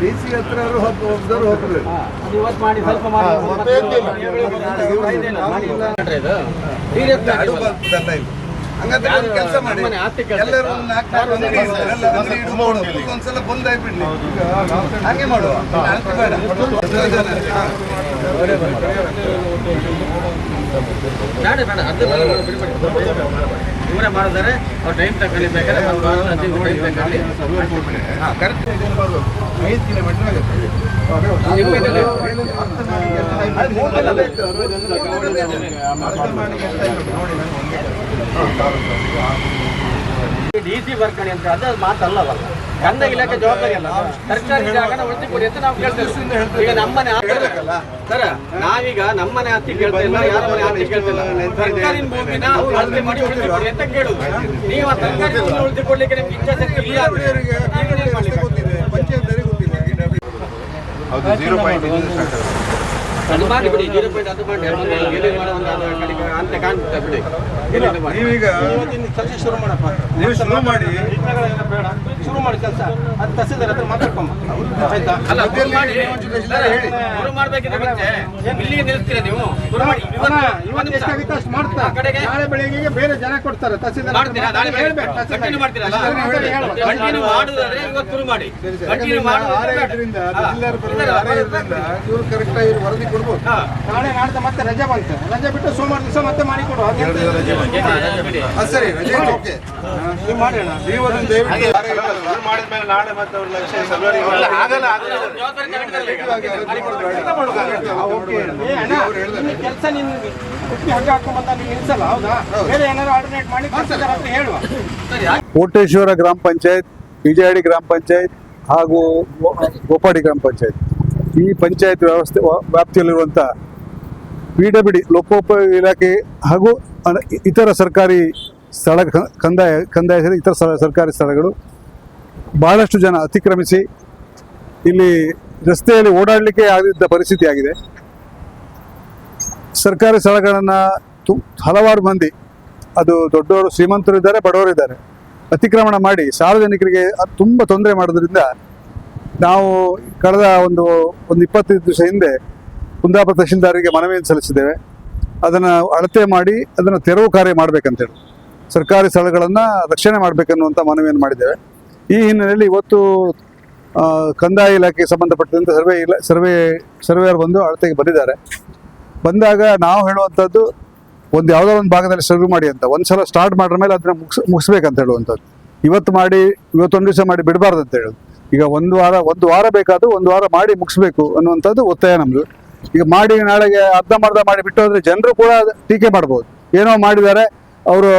DC ಹತ್ರ ಹೋಗ್ತಾರೆ ಹಂಗಂದ್ರೆ ಒಂದು ಕೆಲಸ ಮಾಡಿ, ಎಲ್ಲರೂ ಒಂದ್ಸಲ ಬಂದಾಗ್ಬಿಡ್ಲಿ, ಹಾಗೆ ಮಾಡುವ. ಇವರೇ ಮಾಡಿದರೆ ಅವ್ರು ಟೈಮ್ ತಗೊಳ್ಳಿ, ಬೇಕಾದ್ರೆ ಕರೆಕ್ಟ್ 5 ಕಿಲೋಮೀಟರ್ ಆಗುತ್ತೆ. ಡಿಸಿ ಬರ್ಕಣಿ ಅಂತ ಅದು ಮಾತಲ್ಲವಲ್ಲ, ಕಂದಾಯ ಇಲಾಖೆ ಜವಾಬ್ದಾರಿ ಅಲ್ಲ. ಸರ್ಕಾರಿ ಜಾಗನ ಉಳಿಸಿಕೊಡಿ ಅಂತ ನಾವು ಕೇಳ್ತೇವೆ. ಈಗ ನಮ್ಮನೆ ಸರ್, ನಾವೀಗ ನಮ್ಮನೆ ಹತ್ತಿ ಕೇಳ್ತಾ ಇಲ್ಲ, ಯಾರ ಮನೆ ಹತ್ತಿ ಕೇಳ್ತಿಲ್ಲ, ಸರ್ಕಾರಿ ಭೂಮಿನ ಅಳತೆ ಮಾಡಿ ಉಳಿಸಿಕೊಡಿ ಅಂತ ಕೇಳುದು. ನೀವು ಆ ಸರ್ಕಾರಿ ಭೂಮಿ ಉಳಿಸಿಕೊಡ್ಲಿಕ್ಕೆ ನಿಮ್ಗೆ ಇಚ್ಛಾಶಕ್ತಿ ಇಲ್ಲ, ಅದು ಮಾಡಿಬಿಡಿ. 0.1 ಅಂತ ಕಾಣ್ತಾ ಬಿಡಿ. ನೀವೀಗ ಕೆಲಸ ಶುರು ಮಾಡಪ್ಪ, ನೀವು ಶುರು ಮಾಡಿ, ಬೇಡ ಶುರು ಮಾಡಿ ಕೆಲಸ. ಅದು ತಹಸೀಲ್ದಾರ್ ಹತ್ರ ಮಾತಾಡ್ಕೊಂಬ, ಆಯ್ತಾ? ಅಲ್ಲ, ಶುರು ಮಾಡ್ಬೇಕಿದ್ರೆ ಮತ್ತೆ ಇಲ್ಲಿಗೆ ನಿಲ್ಲಿಸ್ತೀರಾ ನೀವು? ಶುರು ಮಾಡಿ. ಇವತ್ತು ಎಷ್ಟಾಗುತ್ತೆ ಅಷ್ಟು ಮಾಡ್ತಾ, ಕಡೆಗೆ ನಾಳೆ ಬೆಳಿಗ್ಗೆ ಬೇರೆ ಜನ ಕೊಡ್ತಾರೆ. ತಹಸೀಲ್ದಾರ್ ಮಾಡ್ತೀರಾ? ನಾಳೆ ಕಂಟಿನ್ಯೂ ಮಾಡ್ತೀರಲ್ಲ? ಕಂಟಿನ್ಯೂ ಮಾಡುದಾದ್ರೆ ಇವತ್ತು ಶುರು ಮಾಡಿ. ಕಂಟಿನ್ಯೂ ಮಾಡೋದ್ರಿಂದ ಇವರು ಕರೆಕ್ಟ್ ಆಗಿ ವರದಿ ಕೊಡ್ಬೋದು. ನಾಳೆ ನಾಡ್ದು ಮತ್ತೆ ರಜೆ ಬಂತು, ರಜೆ ಬಿಟ್ಟು ಸೋಮವಾರ ದಿವಸ ಮತ್ತೆ ಮಾಡಿ ಕೊಡುವ. ಸರಿ, ರಜೆ ಓಕೆ ಮಾಡೋಣ. ಮಾಡಿದ್ಮೇಲೆ ನಾಳೆ ಮತ್ತೆ ಕೆಲಸ ನೀನು ಹಗ್ಗ ಹಾಕೊಂಡ್ಬಂದ ನೀವು ನಿಲ್ಸಲ್ಲ, ಹೌದಾ? ಬೇರೆ ಏನಾದ್ರು ಆಲ್ಟರ್ನೇಟ್ ಮಾಡಿ ಅಂತ ಹೇಳುವ. ಕೋಟೇಶ್ವರ ಗ್ರಾಮ ಪಂಚಾಯತ್, ಬಿಜಾಡಿ ಗ್ರಾಮ ಪಂಚಾಯತ್ ಹಾಗೂ ಗೋಪಾಡಿ ಗ್ರಾಮ ಪಂಚಾಯತ್, ಈ ಪಂಚಾಯತ್ ವ್ಯವಸ್ಥೆ ವ್ಯಾಪ್ತಿಯಲ್ಲಿರುವಂಥ PWD ಲೋಕೋಪಯೋಗಿ ಇಲಾಖೆ ಹಾಗೂ ಇತರ ಸರ್ಕಾರಿ ಸ್ಥಳ ಕಂದಾಯ ಇತರ ಸರ್ಕಾರಿ ಸ್ಥಳಗಳು ಬಹಳಷ್ಟು ಜನ ಅತಿಕ್ರಮಿಸಿ ಇಲ್ಲಿ ರಸ್ತೆಯಲ್ಲಿ ಓಡಾಡಲಿಕ್ಕೆ ಆಗದಿದ್ದ ಪರಿಸ್ಥಿತಿ ಆಗಿದೆ. ಸರ್ಕಾರಿ ಸ್ಥಳಗಳನ್ನು ಹಲವಾರು ಮಂದಿ, ಅದು ದೊಡ್ಡವರು, ಶ್ರೀಮಂತರು ಇದ್ದಾರೆ, ಬಡವರು ಇದ್ದಾರೆ, ಅತಿಕ್ರಮಣ ಮಾಡಿ ಸಾರ್ವಜನಿಕರಿಗೆ ತುಂಬ ತೊಂದರೆ ಮಾಡೋದ್ರಿಂದ ನಾವು ಕಳೆದ ಒಂದು 25 ದಿವಸ ಹಿಂದೆ ಕುಂದಾಪುರ ತಹಶೀಲ್ದಾರರಿಗೆ ಮನವಿಯನ್ನು ಸಲ್ಲಿಸಿದ್ದೇವೆ. ಅದನ್ನು ಅಳತೆ ಮಾಡಿ ಅದನ್ನು ತೆರವು ಕಾರ್ಯ ಮಾಡಬೇಕಂತೇಳಿ, ಸರ್ಕಾರಿ ಸ್ಥಳಗಳನ್ನು ರಕ್ಷಣೆ ಮಾಡಬೇಕನ್ನುವಂಥ ಮನವಿಯನ್ನು ಮಾಡಿದ್ದೇವೆ. ಈ ಹಿನ್ನೆಲೆಯಲ್ಲಿ ಇವತ್ತು ಕಂದಾಯ ಇಲಾಖೆಗೆ ಸಂಬಂಧಪಟ್ಟಂತೆ ಸರ್ವೇಯರ್ ಬಂದು ಅಳತೆಗೆ ಬಂದಿದ್ದಾರೆ. ಬಂದಾಗ ನಾವು ಹೇಳುವಂಥದ್ದು ಯಾವುದೋ ಒಂದು ಭಾಗದಲ್ಲಿ ಶುರು ಮಾಡಿ ಅಂತ, ಒಂದ್ಸಲ ಸ್ಟಾರ್ಟ್ ಮಾಡಿದ ಮೇಲೆ ಅದನ್ನ ಮುಗಿಸ್ಬೇಕಂತ ಹೇಳುವಂಥದ್ದು. ಇವತ್ತೊಂದು ದಿವಸ ಮಾಡಿ ಬಿಡಬಾರ್ದು ಅಂತ ಹೇಳೋದು. ಈಗ ಒಂದು ವಾರ ಬೇಕಾದರೂ ಒಂದು ವಾರ ಮಾಡಿ ಮುಗಿಸ್ಬೇಕು ಅನ್ನುವಂಥದ್ದು ಒತ್ತಾಯ ನಮ್ಮದು. ಈಗ ಮಾಡಿ ನಾಳೆಗೆ ಅರ್ಧಂಬರ್ಧ ಮಾಡಿ ಬಿಟ್ಟು ಹೋದ್ರೆ ಜನರು ಕೂಡ ಟೀಕೆ ಮಾಡ್ಬೋದು, ಏನೋ ಮಾಡಿದ್ದಾರೆ ಅವರು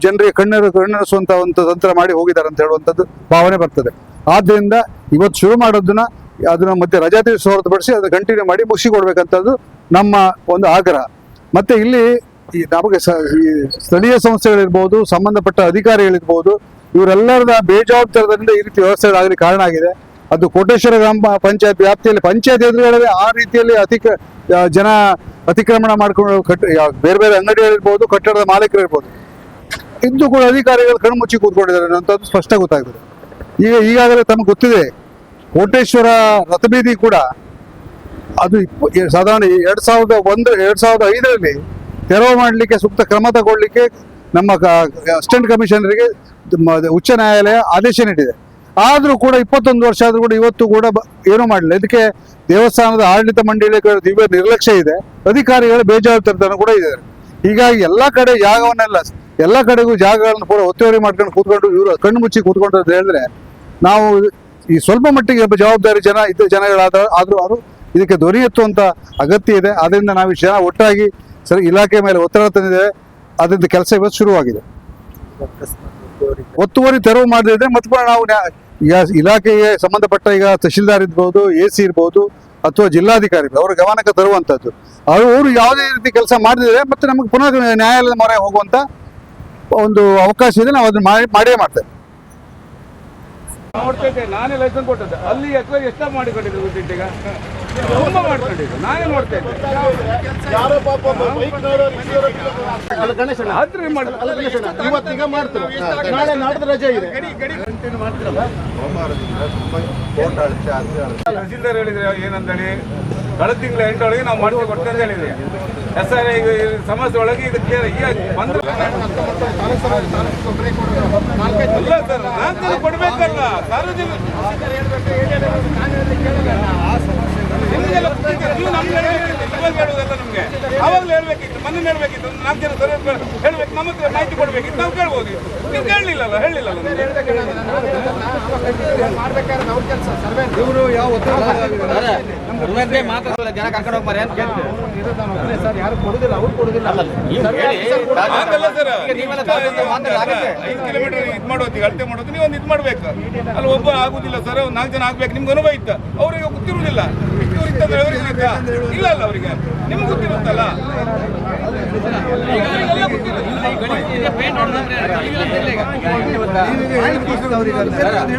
ಜನರಿಗೆ ಕಣ್ಣರಿಸುವಂಥ ಒಂದು ತಂತ್ರ ಮಾಡಿ ಹೋಗಿದ್ದಾರೆ ಅಂತ ಹೇಳುವಂಥದ್ದು ಭಾವನೆ ಬರ್ತದೆ. ಆದ್ದರಿಂದ ಇವತ್ತು ಶುರು ಅದನ್ನ ಮತ್ತೆ ರಜಾ ದಿವಸ ಹೊರತುಪಡಿಸಿ ಅದನ್ನು ಕಂಟಿನ್ಯೂ ಮಾಡಿ ಮುಗಿಸಿಕೊಡ್ಬೇಕಂಥದ್ದು ನಮ್ಮ ಒಂದು ಆಗ್ರಹ. ಮತ್ತೆ ಇಲ್ಲಿ ನಮಗೆ ಸ್ಥಳೀಯ ಸಂಸ್ಥೆಗಳಿರ್ಬೋದು, ಸಂಬಂಧಪಟ್ಟ ಅಧಿಕಾರಿಗಳಿರ್ಬೋದು, ಇವರೆಲ್ಲರದ ಬೇಜವಾಬ್ದಾರದಿಂದ ಈ ರೀತಿ ವ್ಯವಸ್ಥೆಗಳಾಗಲಿ ಕಾರಣ ಆಗಿದೆ. ಅದು ಕೋಟೇಶ್ವರ ಗ್ರಾಮ ಪಂಚಾಯತ್ ವ್ಯಾಪ್ತಿಯಲ್ಲಿ ಪಂಚಾಯತ್ ಎದುರುಗಡೆ ಆ ರೀತಿಯಲ್ಲಿ ಜನ ಅತಿಕ್ರಮಣ ಮಾಡ್ಕೊಂಡು ಬೇರೆ ಬೇರೆ ಅಂಗಡಿಗಳಿರ್ಬೋದು, ಕಟ್ಟಡದ ಮಾಲೀಕರಿರ್ಬೋದು, ಇದ್ದು ಕೂಡ ಅಧಿಕಾರಿಗಳು ಕಣ್ಮುಚ್ಚಿ ಕೂತ್ಕೊಂಡಿದ್ದಾರೆ ಅನ್ನೋಂಥದ್ದು ಸ್ಪಷ್ಟ ಗೊತ್ತಾಗ್ತದೆ. ಈಗಾಗಲೇ ತಮಗೆ ಗೊತ್ತಿದೆ, ಕೋಟೇಶ್ವರ ರಥಬೀದಿ ಕೂಡ ಅದು ಸಾಧಾರಣ 2005ರಲ್ಲಿ ತೆರವು ಮಾಡಲಿಕ್ಕೆ ಸೂಕ್ತ ಕ್ರಮ ತಗೊಳ್ಳಿಕ್ಕೆ ನಮ್ಮ ಅಸಿಸ್ಟೆಂಟ್ ಕಮಿಷನರಿಗೆ ಉಚ್ಚ ನ್ಯಾಯಾಲಯ ಆದೇಶ ನೀಡಿದೆ. ಆದರೂ ಕೂಡ 21 ವರ್ಷ ಆದರೂ ಕೂಡ ಇವತ್ತು ಕೂಡ ಏನೂ ಮಾಡಲಿಲ್ಲ. ಇದಕ್ಕೆ ದೇವಸ್ಥಾನದ ಆಡಳಿತ ಮಂಡಳಿಗಳ ದಿವ್ಯ ನಿರ್ಲಕ್ಷ್ಯ ಇದೆ, ಅಧಿಕಾರಿಗಳ ಬೇಜವಾಬ್ದಾರಿತನ ಕೂಡ ಇದೆ. ಹೀಗಾಗಿ ಎಲ್ಲ ಕಡೆಗೂ ಜಾಗಗಳನ್ನು ಪೂರ ಒತ್ತುವರಿ ಮಾಡ್ಕೊಂಡು ಕೂತ್ಕೊಂಡು ಇವರು ಕಣ್ಣು ಮುಚ್ಚಿ ಕೂತ್ಕೊಂಡು ಅಂತ ಹೇಳಿದ್ರೆ, ನಾವು ಈ ಸ್ವಲ್ಪ ಮಟ್ಟಿಗೆ ಜವಾಬ್ದಾರಿ ಜನಗಳಾದರೂ ಇದಕ್ಕೆ ಧ್ವನಿ ಎತ್ತುವಂಥ ಅಗತ್ಯ ಇದೆ. ಅದರಿಂದ ನಾವು ಜನ ಒಟ್ಟಾಗಿ ಇಲಾಖೆ ಮೇಲೆ ಒತ್ತಡ ತಂದಿದ್ದೇವೆ. ಅದರಿಂದ ಕೆಲಸ ಇವತ್ತು ಶುರುವಾಗಿದೆ. ಒತ್ತುವರಿ ತೆರವು ಮಾಡದಿದ್ರೆ ಮತ್ತೆ ನಾವು ಈಗ ಇಲಾಖೆಗೆ ಸಂಬಂಧಪಟ್ಟ ಈಗ ತಹಶೀಲ್ದಾರ್ ಇರ್ಬೋದು, AC ಇರ್ಬೋದು, ಅಥವಾ ಜಿಲ್ಲಾಧಿಕಾರಿ ಅವರ ಗಮನಕ್ಕೆ ತರುವಂಥದ್ದು. ಅವರು ಯಾವುದೇ ರೀತಿ ಕೆಲಸ ಮಾಡದಿದ್ರೆ ಮತ್ತೆ ನಮಗೆ ಪುನಃ ನ್ಯಾಯಾಲಯದ ಮೊರೆ ಹೋಗುವಂಥ ಒಂದು ಅವಕಾಶ ಇದೆ. ನಾವು ಅದನ್ನು ಮಾಡೇ ಮಾಡ್ತೇವೆ. ನೋಡ್ತಾ ಇದ್ದೆ, ನಾನೇ ಲೈಸೆನ್ಸ್ ಕೊಟ್ಟದ್ದು. ಅಲ್ಲಿ ಅಥವಾ ಎಷ್ಟ ಮಾಡಿಕೊಂಡಿದ್ರು ಗೊತ್ತಿತ್ತು, ಈಗ ತುಂಬಾ ಮಾಡ್ಕೊಂಡಿದ್ದು ನಾನೇ ನೋಡ್ತಾ ಇದ್ದೆ. ಇವತ್ತೀಗ ಮಾಡ್ತಾರೆ, ನಾಳೆ ನಾಡ್ದು ರಜೆ ಇದೆ. ತಹಸೀಲ್ದಾರ್ ಹೇಳಿದ್ರೆ ಏನಂತೇಳಿ ಕಳೆದ ತಿಂಗಳ 8 ನಾವು ಮಾಡಿ ಕೊಡ್ತೇವೆ ಅಂತ ಹೇಳಿದ್ರಿ. SR ಸಮಸ್ಯೆ ಒಳಗೆ ಇದಕ್ಕೆ ಬಂದ್ರೆ ಅಲ್ಲ ಸರ್, ನಾಲ್ಕು ಕೊಡ್ಬೇಕಲ್ಲ ಸಾರ್ವಜನಿಕ. ನಿಮಗೆಲ್ಲ ನೀವು ನಮ್ಗೆ ಹೇಳ್ಬೇಕಿತ್ತು, ಇವಾಗ ಹೇಳುವುದಲ್ಲ ನಮ್ಗೆ. ಅವಾಗಲೂ ಹೇಳ್ಬೇಕಿತ್ತು, ಮೊನ್ನೆ ಹೇಳ್ಬೇಕಿತ್ತು, 4 ಜನ ಸರ್ ಹೇಳ್ಬೇಕು, ನಮಗೆ ಮಾಹಿತಿ ಕೊಡ್ಬೇಕಿತ್ತು, ನಾವು ಕೇಳ್ಬೋದಿತ್ತು. ನೀವು ಕೇಳಲಿಲ್ಲಲ್ಲ, ಹೇಳಿಲ್ಲಲ್ಲ. ಇವರು ಯಾವ ಜನ ಕರ್ಕೊಂಡು ಹೋಗ್ತಾರೆ ಅಂತ ಕೇಳ್ತೀವಿ ಸರ್, ಯಾರು ಕೊಡುದಿಲ್ಲ, ಅವ್ರು ಕೊಡುದಿಲ್ಲ. ಆಗಲ್ಲ ಸರ್, 5 ಕಿಲೋಮೀಟರ್ ಇದು ಮಾಡೋದು, ಅಳತೆ ಮಾಡೋದು, ನೀವು ಒಂದು ಇದು ಮಾಡ್ಬೇಕು. ಅಲ್ಲಿ ಒಬ್ಬ ಆಗುದಿಲ್ಲ ಸರ್, ಒಂದು 4 ಜನ ಆಗ್ಬೇಕು. ನಿಮ್ಗೆ ಅನುಭವ ಇತ್ತ, ಅವ್ರಿಗೆ ಗೊತ್ತಿರುವುದಿಲ್ಲ. ಇಲ್ಲ ಅಲ್ಲ, ಅವರಿಗೆ ನಿಮ್ಗೆ ಗೊತ್ತಿರುತ್ತಲ್ಲ.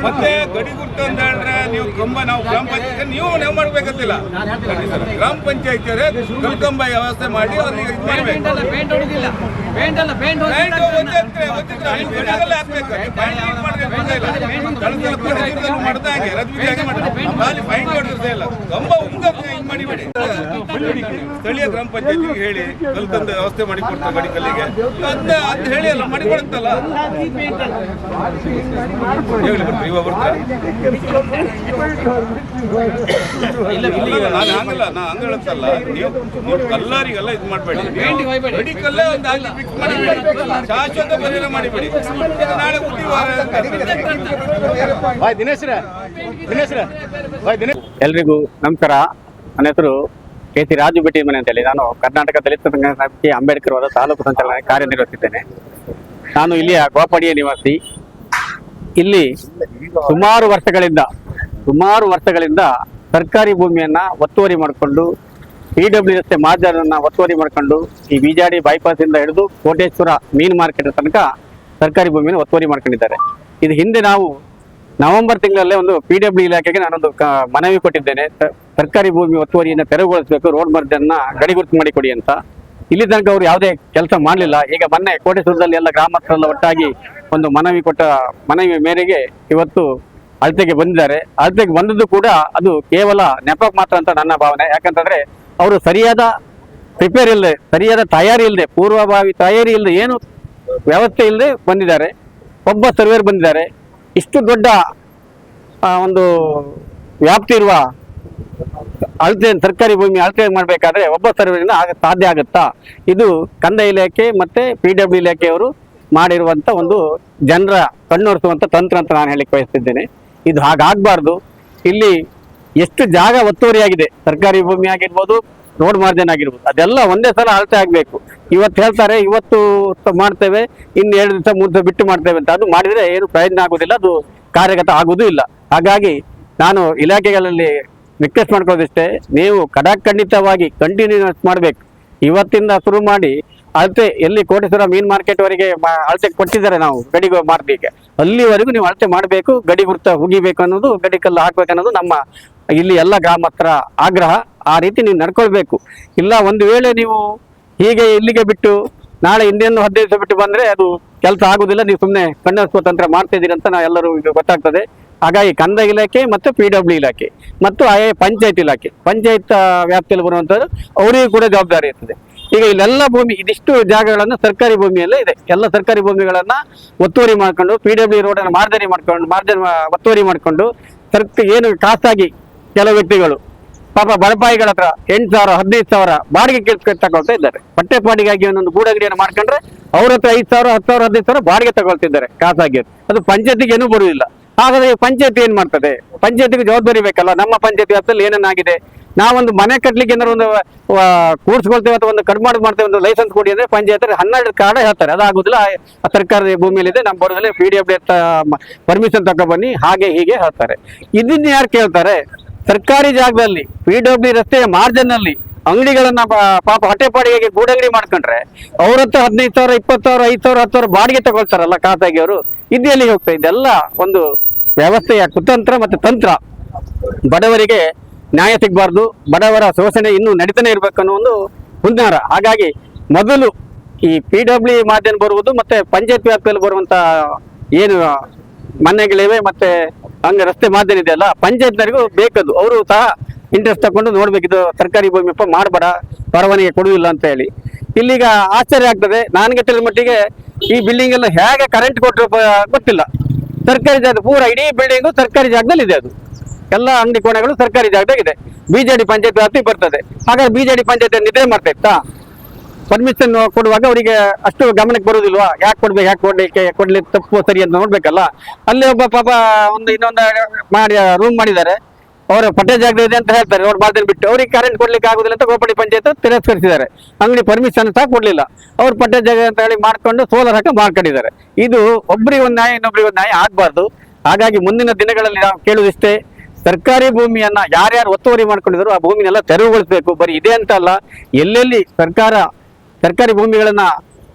ಮತ್ತೆ ಗಡಿ ಗುರ್ತು ಅಂತ ಹೇಳಿದ್ರೆ ನೀವು ಕಂಬ, ನಾವು ಗ್ರಾಮ ಪಂಚಾಯತ್ ನೀವು ಮಾಡ್ಬೇಕಂತಿಲ್ಲ. ಗ್ರಾಮ ಪಂಚಾಯತಿಯವರೇ ಕಲ್ಕಂಬ ವ್ಯವಸ್ಥೆ ಮಾಡಿ ಅವ್ರಿಗೆ ಇದು ಮಾಡ್ಬೇಕು. ಮಾಡ್ತಾ ಹಂಗೆ ರದ್ಬಿಡಿ ಹಾಗೆ ಮಾಡಿ ಫೈನ್ ಹೊಡೆದಿರ್ತಾ ಇಲ್ಲ. ಕಂಬ ಮಾಡಿಬೇಡಿ. ಸ್ಥಳೀಯ ಗ್ರಾಮ ಪಂಚಾಯತಿಗೆ ಹೇಳಿ ಕಲ್ಕಂದ ವ್ಯವಸ್ಥೆ ಮಾಡಿ ಕೊಡ್ತಾರೆ ಗಡಿ ಕಲ್ಲಿಗೆ ಅಂತ ಹೇಳಿ ಅಲ್ಲ ಮಾಡಿಕೊಡುತ್ತಲ್ಲ. ಹೇಳಿ ಬರ್ತೀವಿ, ಇವಾಗ ಬರ್ತಾರೆ. ನಾನು ಹಂಗಲ್ಲ, ನಾ ಹಂಗ ಹೇಳುತ್ತಲ್ಲ. ನೀವು ಕಲ್ಲರಿಗೆಲ್ಲ ಇದು ಮಾಡಬೇಡಿ. ಗಡಿ ಕಲ್ಲೇ ಒಂದು ಹಾಕಿ ಫಿಕ್ಸ್ ಮಾಡಿಬೇಡಿ, ಶಾಶ್ವತ ಪರಿಹಾರ ಮಾಡಿಬೇಡಿ. ನಾಳೆ ಬುದ್ಧಿವಾರ. ಎಲ್ರಿಗೂ ನಮಸ್ಕಾರ. ನನ್ನ ಹೆಸರು KC ರಾಜು ಬೆಟ್ಟಿಮನೆ ಅಂತೇಳಿ. ನಾನು ಕರ್ನಾಟಕ ದಲಿತ ಸಂಘ ಸಮಿತಿ ಅಂಬೇಡ್ಕರ್ ವಾದ ತಾಲೂಕು ಸಂಚಾಲನೆ ಕಾರ್ಯನಿರ್ವಹಿಸಿದ್ದೇನೆ. ನಾನು ಇಲ್ಲಿಯ ಗೋಪಾಡಿಯ ನಿವಾಸಿ. ಇಲ್ಲಿ ಸುಮಾರು ವರ್ಷಗಳಿಂದ ಸರ್ಕಾರಿ ಭೂಮಿಯನ್ನ ಒತ್ತುವರಿ ಮಾಡಿಕೊಂಡು, PW ರಸ್ತೆ ಮಾರ್ಜರನ್ನ ಒತ್ತುವರಿ ಮಾಡಿಕೊಂಡು, ಈ ಬಿಜಾಡಿ ಬೈಪಾಸ್ ಇಂದ ಹಿಡಿದು ಕೋಟೇಶ್ವರ ಮೀನು ಮಾರ್ಕೆಟ್ ತನಕ ಸರ್ಕಾರಿ ಭೂಮಿಯನ್ನು ಒತ್ತುವರಿ ಮಾಡ್ಕೊಂಡಿದ್ದಾರೆ. ಇದು ಹಿಂದೆ ನಾವು ನವೆಂಬರ್ ತಿಂಗಳಲ್ಲೇ ಒಂದು PW ಇಲಾಖೆಗೆ ನಾನೊಂದು ಮನವಿ ಕೊಟ್ಟಿದ್ದೇನೆ. ಸರ್ಕಾರಿ ಭೂಮಿ ಒತ್ತುವರಿಯನ್ನು ತೆರವುಗೊಳಿಸಬೇಕು, ರೋಡ್ ಮಾರ್ಜನ್ನ ಗಡಿಗುರ್ತು ಮಾಡಿಕೊಡಿ ಅಂತ. ಇಲ್ಲಿ ತನಕ ಅವರು ಯಾವುದೇ ಕೆಲಸ ಮಾಡಲಿಲ್ಲ. ಈಗ ಮೊನ್ನೆ ಕೋಟೇಶ್ವರದಲ್ಲಿ ಎಲ್ಲ ಗ್ರಾಮಸ್ಥರೆಲ್ಲ ಒಟ್ಟಾಗಿ ಒಂದು ಮನವಿ ಮೇರೆಗೆ ಇವತ್ತು ಅಳತೆಗೆ ಬಂದಿದ್ದಾರೆ. ಅಳತೆಗೆ ಬಂದದ್ದು ಕೂಡ ಅದು ಕೇವಲ ನೆಪ ಮಾತ್ರ ಅಂತ ನನ್ನ ಭಾವನೆ. ಯಾಕಂತಂದ್ರೆ ಅವರು ಸರಿಯಾದ ಪ್ರಿಪೇರ್ ಇಲ್ಲದೆ, ಸರಿಯಾದ ತಯಾರಿ ಇಲ್ಲದೆ, ಪೂರ್ವಭಾವಿ ತಯಾರಿ ಇಲ್ಲದೆ, ಏನು ವ್ಯವಸ್ಥೆ ಇಲ್ಲದೆ ಬಂದಿದ್ದಾರೆ. ಒಬ್ಬ ಸರ್ವೇರ್ ಬಂದಿದ್ದಾರೆ. ಇಷ್ಟು ದೊಡ್ಡ ಒಂದು ವ್ಯಾಪ್ತಿ ಇರುವ ಅಳತೆ, ಸರ್ಕಾರಿ ಭೂಮಿ ಅಳತೆ ಮಾಡಬೇಕಾದ್ರೆ ಒಬ್ಬ ಸರ್ವೇರಿಂದ ಸಾಧ್ಯ ಆಗುತ್ತಾ? ಇದು ಕಂದಾಯ ಇಲಾಖೆ ಮತ್ತೆ PW ಇಲಾಖೆಯವರು ಮಾಡಿರುವಂತ ಒಂದು ಜನರ ಕಣ್ಣೊರೆಸುವಂತ ತಂತ್ರ ಅಂತ ನಾನು ಹೇಳಿಕ್ಕೆ ಬಯಸ್ತಿದ್ದೇನೆ. ಇದು ಹಾಗಾಗಬಾರ್ದು. ಇಲ್ಲಿ ಎಷ್ಟು ಜಾಗ ಒತ್ತುವರಿಯಾಗಿದೆ, ಸರ್ಕಾರಿ ಭೂಮಿ ಆಗಿರ್ಬೋದು, ರೋಡ್ ಮಾರ್ಜಿನ್ ಆಗಿರ್ಬೋದು, ಅದೆಲ್ಲ ಒಂದೇ ಸಲ ಅಳತೆ ಆಗಬೇಕು. ಇವತ್ತು ಹೇಳ್ತಾರೆ ಇವತ್ತು ಮಾಡ್ತೇವೆ, ಇನ್ನು 2 ದಿವಸ 3 ದಿವಸ ಬಿಟ್ಟು ಮಾಡ್ತೇವೆ ಅಂತ. ಅದು ಮಾಡಿದ್ರೆ ಏನು ಪ್ರಯೋಜನ ಆಗುದಿಲ್ಲ, ಅದು ಕಾರ್ಯಗತ ಆಗುವುದೂ ಇಲ್ಲ. ಹಾಗಾಗಿ ನಾನು ಇಲಾಖೆಗಳಲ್ಲಿ ರಿಕ್ವೆಸ್ಟ್ ಮಾಡ್ಕೊಳ್ಳೋದಿಷ್ಟೇ, ನೀವು ಖಂಡಿತವಾಗಿ ಕಂಟಿನ್ಯೂಸ್ ಮಾಡಬೇಕು. ಇವತ್ತಿಂದ ಶುರು ಮಾಡಿ ಅಳತೆ ಎಲ್ಲಿ ಕೋಟೇಶ್ವರ ಮೀನ್ ಮಾರ್ಕೆಟ್ ವರೆಗೆ ಅಳತೆ ಕೊಟ್ಟಿದ್ದಾರೆ ನಾವು ಗಡಿ ಮಾರ್ಕೆಟ್ಗೆ, ಅಲ್ಲಿವರೆಗೂ ನೀವು ಅಳತೆ ಮಾಡಬೇಕು. ಗಡಿ ಗುರ್ತ ಹುಗಿಬೇಕು ಅನ್ನೋದು, ಗಡಿ ಕಲ್ಲು ಹಾಕ್ಬೇಕು ಅನ್ನೋದು ನಮ್ಮ ಇಲ್ಲಿ ಎಲ್ಲ ಗ್ರಾಮಸ್ಥರ ಆಗ್ರಹ. ಆ ರೀತಿ ನೀವು ನಡ್ಕೊಳ್ಬೇಕು. ಇಲ್ಲ ಒಂದು ವೇಳೆ ನೀವು ಹೀಗೆ ಇಲ್ಲಿಗೆ ಬಿಟ್ಟು ನಾಳೆ ಇನ್ನೇನು 15 ದಿವಸ ಬಿಟ್ಟು ಬಂದ್ರೆ ಅದು ಕೆಲಸ ಆಗುದಿಲ್ಲ. ನೀವು ಸುಮ್ಮನೆ ಕಣ್ಣರಿಸುವ ತಂತ್ರ ಮಾಡ್ತಾ ಇದ್ದೀರಿ ಅಂತ ನಾವು ಎಲ್ಲರೂ ಈಗ ಗೊತ್ತಾಗ್ತದೆ. ಹಾಗಾಗಿ ಕಂದಾಯ ಇಲಾಖೆ ಮತ್ತು PW ಇಲಾಖೆ ಮತ್ತು ಪಂಚಾಯತ್ ಇಲಾಖೆ, ಪಂಚಾಯತ್ ವ್ಯಾಪ್ತಿಯಲ್ಲಿ ಬರುವಂಥದ್ದು ಅವರಿಗೂ ಕೂಡ ಜವಾಬ್ದಾರಿ ಇರ್ತದೆ. ಈಗ ಇಲ್ಲೆಲ್ಲ ಭೂಮಿ, ಇದಿಷ್ಟು ಜಾಗಗಳನ್ನು ಸರ್ಕಾರಿ ಭೂಮಿಯಲ್ಲೇ ಇದೆ. ಎಲ್ಲ ಸರ್ಕಾರಿ ಭೂಮಿಗಳನ್ನ ಒತ್ತುವರಿ ಮಾಡ್ಕೊಂಡು, PW ರೋಡನ್ನು ಮಾರ್ಜಿನ್ ಒತ್ತುವರಿ ಮಾಡಿಕೊಂಡು ಏನು ಖಾಸಗಿ ಕೆಲವು ವ್ಯಕ್ತಿಗಳು ಪಾಪ ಬಡಪಾಯಿಗಳ ಹತ್ರ 8,000 15,000 ಬಾಡಿಗೆ ತಗೊಳ್ತಾ ಇದ್ದಾರೆ. ಪಟ್ಟೆಪಾಡಿಗಾಗಿ ಒಂದೊಂದು ಗೂಡಂಗಡಿಯನ್ನು ಮಾಡ್ಕೊಂಡ್ರೆ ಅವ್ರ ಹತ್ರ 5,000 10,000 15,000 ಬಾಡಿಗೆ ತಗೊಳ್ತಿದ್ದಾರೆ ಖಾಸಗಿ. ಅದು ಪಂಚಾಯತಿಗೆ ಏನೂ ಬರುವುದಿಲ್ಲ. ಹಾಗಾದ್ರೆ ಪಂಚಾಯತಿ ಏನ್ ಮಾಡ್ತದೆ? ಪಂಚಾಯತಿಗೆ ಜವಾಬ್ದಾರಿ ಬೇಕಲ್ಲ. ನಮ್ಮ ಪಂಚಾಯತಿ ವ್ಯಾಪ್ತಿಯಲ್ಲಿ ಏನೇನಾಗಿದೆ, ನಾವೊಂದು ಮನೆ ಕಟ್ಲಿಕ್ಕೆ ಏನಾದ್ರು ಒಂದು ಕೂಡ್ಸ್ಕೊಳ್ತೇವೆ ಅಥವಾ ಒಂದು ಕಡ್ಮಾಡು ಮಾಡ್ತೇವೆ, ಒಂದು ಲೈಸೆನ್ಸ್ ಕೊಡಿ ಅಂದ್ರೆ ಪಂಚಾಯತ್ 12 ಕಾರ್ಡ್ ಹೇಳ್ತಾರೆ. ಅದಾಗುದಿಲ್ಲ, ಸರ್ಕಾರದ ಭೂಮಿಯಲ್ಲಿದೆ, ನಮ್ಮ ಬರೋದಲ್ಲಿ PW ಪರ್ಮಿಷನ್ ತಗೊಬನ್ನಿ, ಹಾಗೆ ಹೀಗೆ ಹೇಳ್ತಾರೆ. ಇದನ್ನ ಯಾರು ಕೇಳ್ತಾರೆ? ಸರ್ಕಾರಿ ಜಾಗದಲ್ಲಿ PW ರಸ್ತೆಯ ಮಾರ್ಜಿನ್ನಲ್ಲಿ ಅಂಗಡಿಗಳನ್ನ ಪಾಪ ಹೊಟ್ಟೆಪಾಡಿಗೆ ಗೂಡಂಗಡಿ ಮಾಡ್ಕೊಂಡ್ರೆ ಅವ್ರ ಹತ್ರ 15,000 20,000 5,000 10,000 ಬಾಡಿಗೆ ತಗೊಳ್ತಾರಲ್ಲ ಖಾಸಗಿಯವರು. ಇದೆಲ್ಲಿ ಹೋಗ್ತಾ? ಇದೆಲ್ಲ ಒಂದು ವ್ಯವಸ್ಥೆಯ ಕುತಂತ್ರ ಮತ್ತು ತಂತ್ರ ಬಡವರಿಗೆ ನ್ಯಾಯ ಸಿಗಬಾರ್ದು, ಬಡವರ ಶೋಷಣೆ ಇನ್ನೂ ನಡೀತಾನೆ ಇರಬೇಕು ಅನ್ನೋ ಒಂದು ಹುನ್ನಾರ. ಹಾಗಾಗಿ ಮೊದಲು ಈ PWD ಮಾಧ್ಯಮ ಬರುವುದು ಮತ್ತೆ ಪಂಚಾಯತ್ ವ್ಯಾಪ್ತಿಯಲ್ಲಿ ಬರುವಂತ ಏನು ಮನೆಗಳಿವೆ ಮತ್ತೆ ಹಂಗೆ ರಸ್ತೆ ಮಾಧ್ಯಮ ಇದೆಯಲ್ಲ, ಪಂಚಾಯತ್ನರಿಗೂ ಬೇಕದು. ಅವರು ಸಹ ಇಂಟ್ರೆಸ್ಟ್ ತಗೊಂಡು ನೋಡ್ಬೇಕಿದು ಸರ್ಕಾರಿ ಭೂಮಿಯಪ್ಪ ಮಾಡಬೇಡ, ಪರವಾನಗಿ ಕೊಡುವುದಿಲ್ಲ ಅಂತ ಹೇಳಿ. ಇಲ್ಲಿಗ ಆಶ್ಚರ್ಯ ಆಗ್ತದೆ, ನನಗೆ ತಿಳಿದ ಮಟ್ಟಿಗೆ ಈ ಬಿಲ್ಡಿಂಗ್ ಎಲ್ಲ ಹೇಗೆ ಕರೆಂಟ್ ಕೊಟ್ಟರು ಗೊತ್ತಿಲ್ಲ. ಸರ್ಕಾರಿ ಜಾಗ ಪೂರ ಇಡೀ ಬಿಲ್ಡಿಂಗು ಸರ್ಕಾರಿ ಜಾಗದಲ್ಲಿ ಇದೆ. ಅದು ಎಲ್ಲ ಅಂಗಡಿ ಕೋಣೆಗಳು ಸರ್ಕಾರಿ ಜಾಗದಾಗಿದೆ. BJD ಪಂಚಾಯತ್ ವ್ಯಾಪ್ತಿ ಬರ್ತದೆ. ಹಾಗಾದ್ರೆ BJD ಪಂಚಾಯತ್ ನಿದ್ರೆ ಮಾಡ್ತಾ ಇತ್ತಾ? ಪರ್ಮಿಷನ್ ಕೊಡುವಾಗ ಅವರಿಗೆ ಅಷ್ಟು ಗಮನಕ್ಕೆ ಬರುವುದಿಲ್ವಾ? ಯಾಕೆ ಕೊಡ್ಬೇಕು, ಯಾಕೆ ಕೊಡ್ಲಿಕ್ಕೆ ತಪ್ಪು ಸರಿ ಅಂತ ನೋಡ್ಬೇಕಲ್ಲ. ಅಲ್ಲಿ ಒಬ್ಬ ಪಾಪ ಇನ್ನೊಂದು ಮಾಡಿ ರೂಮ್ ಮಾಡಿದ್ದಾರೆ, ಅವರ ಪಟ್ಟೆ ಜಾಗ ಇದೆ ಅಂತ ಹೇಳ್ತಾರೆ. ಅವ್ರು ಬಾಲ್ದಲ್ಲಿ ಬಿಟ್ಟು ಅವ್ರಿಗೆ ಕರೆಂಟ್ ಕೊಡ್ಲಿಕ್ಕೆ ಆಗುದಿಲ್ಲ ಅಂತ ಗೋಪಡಿ ಪಂಚಾಯತ್ ತಿರಸ್ಕರಿಸಿದ್ದಾರೆ. ಅಂಗಡಿ ಪರ್ಮಿಷನ್ ಸಹ ಕೊಡ್ಲಿಲ್ಲ. ಅವ್ರು ಪಟ್ಟೆ ಜಾಗ ಅಂತ ಹೇಳಿ ಮಾಡ್ಕೊಂಡು ಸೋಲಾರ್ ಹಾಕಿ ಮಾಡ್ಕೊಂಡಿದ್ದಾರೆ. ಇದು ಒಬ್ಬರಿಗೆ ಒಂದು ನ್ಯಾಯ ಇನ್ನೊಬ್ರಿಗೆ ಒಂದು ನ್ಯಾಯ ಆಗ್ಬಾರ್ದು. ಹಾಗಾಗಿ ಮುಂದಿನ ದಿನಗಳಲ್ಲಿ ನಾವು ಕೇಳುವುದಿಷ್ಟೇ, ಸರ್ಕಾರಿ ಭೂಮಿಯನ್ನ ಯಾರ್ಯಾರು ಒತ್ತುವರಿ ಮಾಡ್ಕೊಂಡಿದ್ರು ಆ ಭೂಮಿನೆಲ್ಲ ತೆರವುಗೊಳಿಸಬೇಕು. ಬರೀ ಇದೆ ಅಂತ ಅಲ್ಲ, ಎಲ್ಲೆಲ್ಲಿ ಸರ್ಕಾರಿ ಭೂಮಿಗಳನ್ನ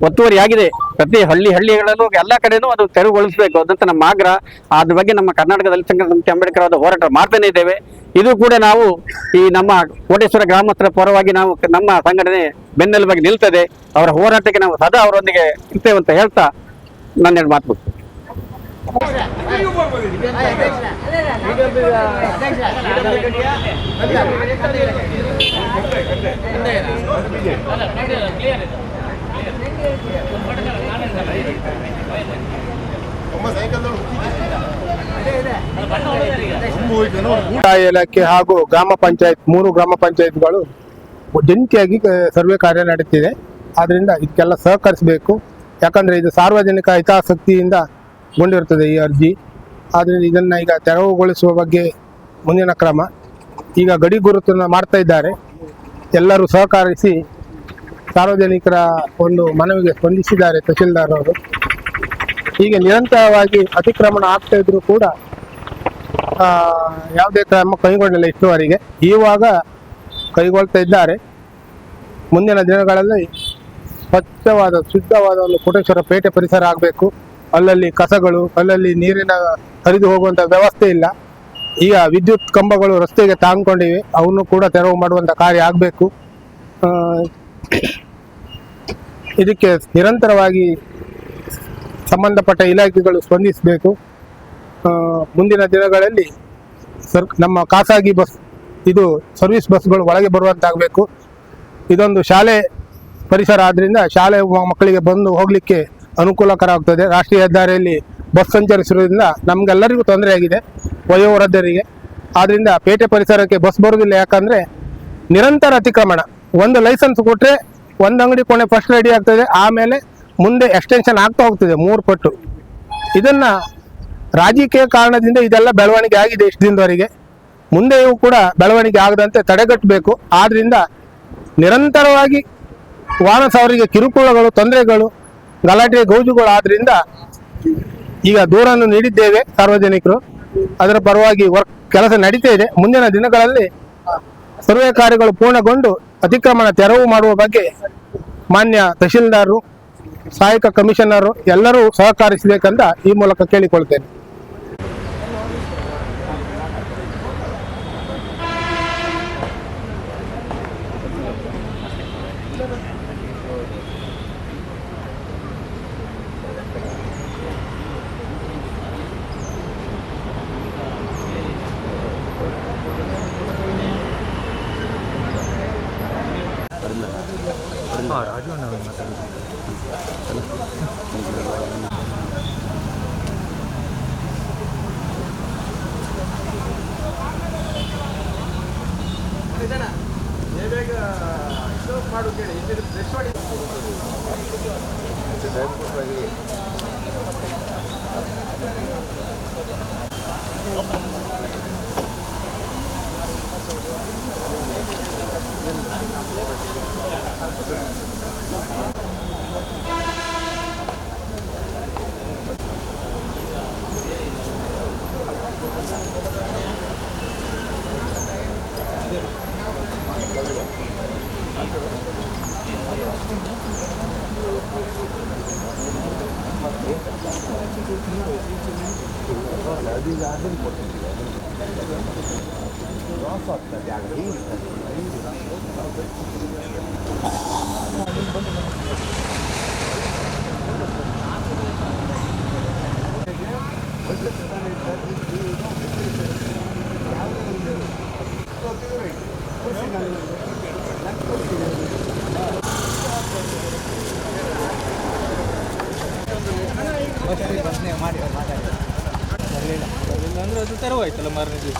ಒತ್ತುವರಿ ಆಗಿದೆ ಪ್ರತಿ ಹಳ್ಳಿಗಳಲ್ಲೂ ಎಲ್ಲ ಕಡೆನೂ ಅದು ತೆರವುಗೊಳಿಸಬೇಕು ಅದಂತ ನಮ್ಮ ಆಗ್ರಹ. ಅದ್ರ ಬಗ್ಗೆ ನಮ್ಮ ಕರ್ನಾಟಕದಲ್ಲಿ ಸಂಘ ಸಮಿತಿ ಅಂಬೇಡ್ಕರ್ ಅವರ ಹೋರಾಟ ಮಾಡ್ತಾನೆ ಇದ್ದೇವೆ. ಇದು ಕೂಡ ನಾವು ಈ ನಮ್ಮ ಕೋಟೇಶ್ವರ ಗ್ರಾಮಸ್ಥರ ಪರವಾಗಿ ನಾವು ನಮ್ಮ ಸಂಘಟನೆ ಬೆನ್ನೆಲುಬಾಗಿ ನಿಲ್ತದೆ. ಅವರ ಹೋರಾಟಕ್ಕೆ ನಾವು ಸದಾ ಅವರೊಂದಿಗೆ ಇರ್ತೇವೆ ಅಂತ ಹೇಳ್ತಾ ನನ್ನ ಮಾತು ಮುಗಿಸ್ತೇನೆ. ಇಲಾಖೆ ಹಾಗೂ ಗ್ರಾಮ ಪಂಚಾಯತ್ 3 ಗ್ರಾಮ ಪಂಚಾಯತ್ಗಳು ಜಂಟಿಯಾಗಿ ಸರ್ವೆ ಕಾರ್ಯ ನಡೆಯುತ್ತಿದೆ. ಆದ್ರಿಂದ ಇದಕ್ಕೆಲ್ಲ ಸಹಕರಿಸಬೇಕು. ಯಾಕಂದ್ರೆ ಇದು ಸಾರ್ವಜನಿಕ ಹಿತಾಸಕ್ತಿಯಿಂದ ಗೊಂಡಿರುತ್ತದೆ ಈ ಅರ್ಜಿ. ಆದ್ರಿಂದ ಇದನ್ನ ಈಗ ತೆರವುಗೊಳಿಸುವ ಬಗ್ಗೆ ಮುಂದಿನ ಕ್ರಮ ಈಗ ಗಡಿ ಗುರುತನ್ನು ಮಾಡ್ತಾ ಇದ್ದಾರೆ. ಎಲ್ಲರೂ ಸಹಕರಿಸಿ ಸಾರ್ವಜನಿಕರ ಒಂದು ಮನವಿಗೆ ಸ್ಪಂದಿಸಿದ್ದಾರೆ ತಹಶೀಲ್ದಾರ್ ಅವರು. ಹೀಗೆ ನಿರಂತರವಾಗಿ ಅತಿಕ್ರಮಣ ಆಗ್ತಾ ಇದ್ರು ಕೂಡ ಯಾವುದೇ ಕ್ರಮ ಕೈಗೊಂಡಿಲ್ಲ ಇಷ್ಟುವರೆಗೆ. ಇವಾಗ ಕೈಗೊಳ್ತಾ ಇದ್ದಾರೆ. ಮುಂದಿನ ದಿನಗಳಲ್ಲಿ ಸ್ವಚ್ಛವಾದ ಶುದ್ಧವಾದ ಒಂದು ಕೋಟೇಶ್ವರ ಪೇಟೆ ಪರಿಸರ ಆಗಬೇಕು. ಅಲ್ಲಲ್ಲಿ ಕಸಗಳು, ಅಲ್ಲಲ್ಲಿ ನೀರಿನ ಹರಿದು ಹೋಗುವಂಥ ವ್ಯವಸ್ಥೆ ಇಲ್ಲ. ಈಗ ವಿದ್ಯುತ್ ಕಂಬಗಳು ರಸ್ತೆಗೆ ತಾಂಕೊಂಡಿವೆ, ಅವನ್ನು ಕೂಡ ತೆರವು ಮಾಡುವಂಥ ಕಾರ್ಯ ಆಗಬೇಕು. ಇದಕ್ಕೆ ನಿರಂತರವಾಗಿ ಸಂಬಂಧಪಟ್ಟ ಇಲಾಖೆಗಳು ಸ್ಪಂದಿಸಬೇಕು. ಮುಂದಿನ ದಿನಗಳಲ್ಲಿ ನಮ್ಮ ಖಾಸಗಿ ಬಸ್, ಇದು ಸರ್ವಿಸ್ ಬಸ್ಗಳು ಒಳಗೆ ಬರುವಂತಾಗಬೇಕು. ಇದೊಂದು ಶಾಲೆ ಪರಿಸರ ಆದ್ರಿಂದ ಶಾಲೆ ಮಕ್ಕಳಿಗೆ ಬಂದು ಹೋಗಲಿಕ್ಕೆ ಅನುಕೂಲಕರ ಆಗ್ತದೆ. ರಾಷ್ಟ್ರೀಯ ಹೆದ್ದಾರಿಯಲ್ಲಿ ಬಸ್ ಸಂಚರಿಸಿರೋದ್ರಿಂದ ನಮಗೆಲ್ಲರಿಗೂ ತೊಂದರೆ ಆಗಿದೆ, ವಯೋವೃದ್ಧರಿಗೆ. ಆದ್ರಿಂದ ಪೇಟೆ ಪರಿಸರಕ್ಕೆ ಬಸ್ ಬರುವುದಿಲ್ಲ. ಯಾಕಂದ್ರೆ ನಿರಂತರ ಅತಿಕ್ರಮಣ. ಒಂದು ಲೈಸೆನ್ಸ್ ಕೊಟ್ಟರೆ ಒಂದು ಅಂಗಡಿ ಕೊನೆ ಫಸ್ಟ್ ರೆಡಿ ಆಗ್ತದೆ, ಆಮೇಲೆ ಮುಂದೆ ಎಕ್ಸ್ಟೆನ್ಷನ್ ಆಗ್ತಾ ಹೋಗ್ತದೆ 3 ಪಟ್ಟು. ಇದನ್ನ ರಾಜಕೀಯ ಕಾರಣದಿಂದ ಇದೆಲ್ಲ ಬೆಳವಣಿಗೆ ಆಗಿದೆ ಇಷ್ಟು ದಿನದವರೆಗೆ. ಮುಂದೆಯೂ ಕೂಡ ಬೆಳವಣಿಗೆ ಆಗದಂತೆ ತಡೆಗಟ್ಟಬೇಕು. ಆದ್ರಿಂದ ನಿರಂತರವಾಗಿ ವಾಹನ ಸವಾರರಿಗೆ ಕಿರುಕುಳಗಳು, ತೊಂದರೆಗಳು, ಗಲಾಟೆ, ಗೌಜುಗಳು ಆದ್ರಿಂದ ಈಗ ದೂರನ್ನು ನೀಡಿದ್ದೇವೆ ಸಾರ್ವಜನಿಕರು. ಅದರ ಪರವಾಗಿ ಕೆಲಸ ನಡೀತಾ ಇದೆ. ಮುಂದಿನ ದಿನಗಳಲ್ಲಿ ಸರ್ವೆ ಕಾರ್ಯಗಳು ಪೂರ್ಣಗೊಂಡು ಅತಿಕ್ರಮಣ ತೆರವು ಮಾಡುವ ಬಗ್ಗೆ ಮಾನ್ಯ ತಹಶೀಲ್ದಾರರು, ಸಹಾಯಕ ಕಮಿಷನರು ಎಲ್ಲರೂ ಸಹಕರಿಸಬೇಕಂತ ಈ ಮೂಲಕ ಕೇಳಿಕೊಳ್ತೇನೆ. ಅಂದ್ರೆ ಅದು ತೆರವಾಯ್ತಲ್ಲ ಮಾರನೇ ದಿವಸ